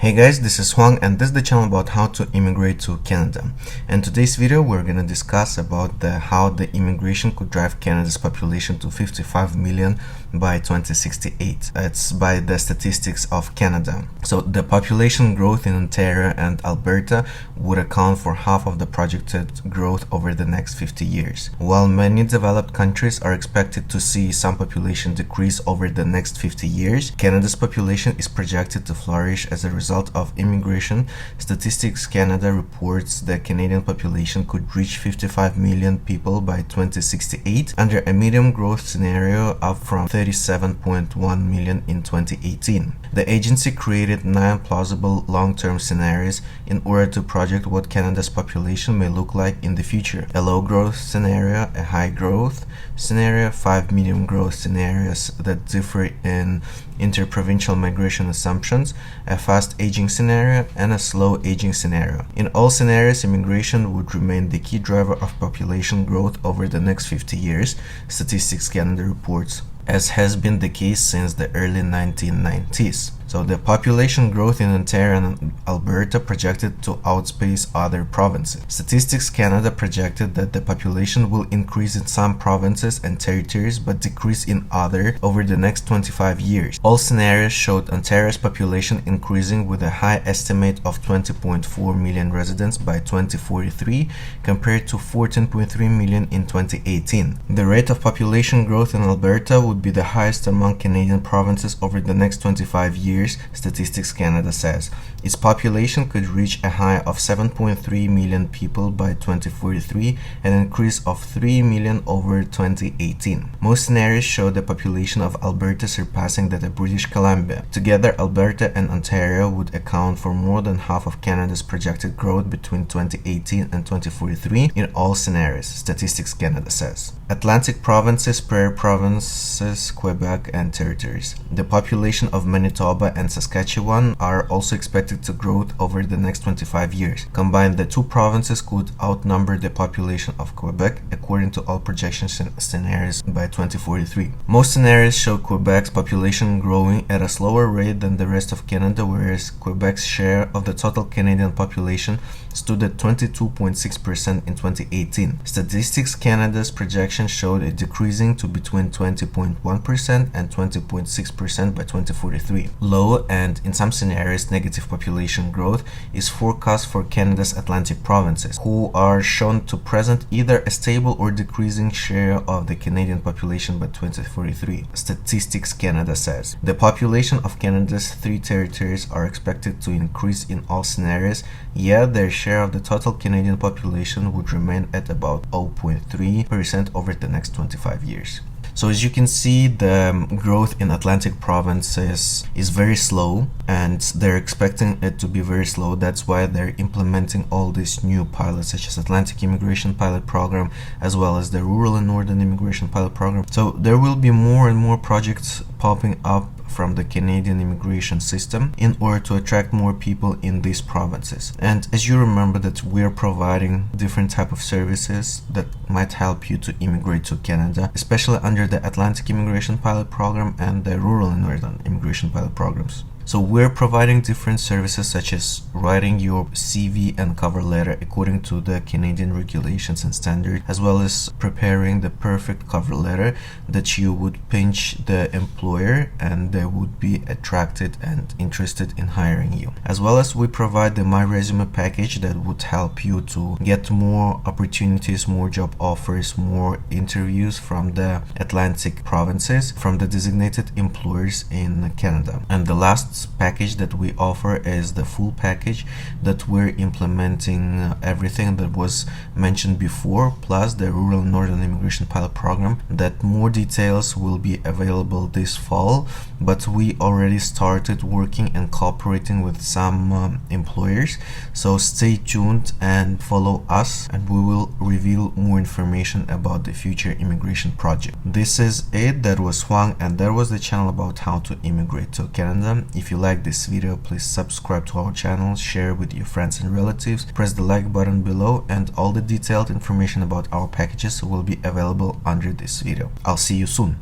Hey guys, this is Huang and this is the channel about how to immigrate to Canada. In today's video we're going to discuss about how the immigration could drive Canada's population to 55 million by 2068. It's by the statistics of Canada. So the population growth in Ontario and Alberta would account for half of the projected growth over the next 50 years. While many developed countries are expected to see some population decrease over the next 50 years, Canada's population is projected to flourish as a result of immigration. Statistics Canada reports the Canadian population could reach 55 million people by 2068 under a medium growth scenario, up from 37.1 million in 2018. The agency created 9 plausible long-term scenarios in order to project what Canada's population may look like in the future: a low growth scenario, a high growth scenario, 5 medium growth scenarios that differ in interprovincial migration assumptions, a fast aging scenario, and a slow aging scenario. In all scenarios, immigration would remain the key driver of population growth over the next 50 years, Statistics Canada reports, as has been the case since the early 1990s. So the population growth in Ontario and Alberta projected to outpace other provinces. Statistics Canada projected that the population will increase in some provinces and territories but decrease in other over the next 25 years. All scenarios showed Ontario's population increasing with a high estimate of 20.4 million residents by 2043 compared to 14.3 million in 2018. The rate of population growth in Alberta would be the highest among Canadian provinces over the next 25 years, Statistics Canada says. Its population could reach a high of 7.3 million people by 2043, an increase of 3 million over 2018. Most scenarios show the population of Alberta surpassing that of British Columbia. Together, Alberta and Ontario would account for more than half of Canada's projected growth between 2018 and 2043 in all scenarios, Statistics Canada says. Atlantic provinces, Prairie provinces, Quebec, and territories. The population of Manitoba and Saskatchewan are also expected to grow over the next 25 years. Combined, the two provinces could outnumber the population of Quebec, according to all projection scenarios by 2043. Most scenarios show Quebec's population growing at a slower rate than the rest of Canada, whereas Quebec's share of the total Canadian population stood at 22.6% in 2018. Statistics Canada's projection showed it decreasing to between 20.1% and 20.6% by 2043. Low and, in some scenarios, negative population growth is forecast for Canada's Atlantic provinces, who are shown to present either a stable or decreasing share of the Canadian population by 2043, Statistics Canada says. The population of Canada's 3 territories are expected to increase in all scenarios, yet their share of the total Canadian population would remain at about 0.3% over the next 25 years. So as you can see, the growth in Atlantic provinces is very slow, and they're expecting it to be very slow. That's why they're implementing all these new pilots, such as Atlantic Immigration Pilot Program, as well as the Rural and Northern Immigration Pilot Program. So there will be more and more projects popping up from the Canadian immigration system in order to attract more people in these provinces. And as you remember that we're providing different type of services that might help you to immigrate to Canada, especially under the Atlantic Immigration Pilot Program and the Rural and Northern Immigration Pilot Programs. So we're providing different services such as writing your CV and cover letter according to the Canadian regulations and standards, as well as preparing the perfect cover letter that you would pinch the employer and they would be attracted and interested in hiring you. As well as we provide the My Resume package that would help you to get more opportunities, more job offers, more interviews from the Atlantic provinces, from the designated employers in Canada. And the last package that we offer is the full package that we're implementing everything that was mentioned before, plus the Rural and Northern Immigration Pilot Program, that more details will be available this fall, but we already started working and cooperating with some employers. So stay tuned and follow us, and we will reveal more information about the future immigration project. This is it. That was Huang, and that was the channel about how to immigrate to Canada. If you like this video, please subscribe to our channel, share with your friends and relatives, press the like button below, and all the detailed information about our packages will be available under this video. I'll see you soon.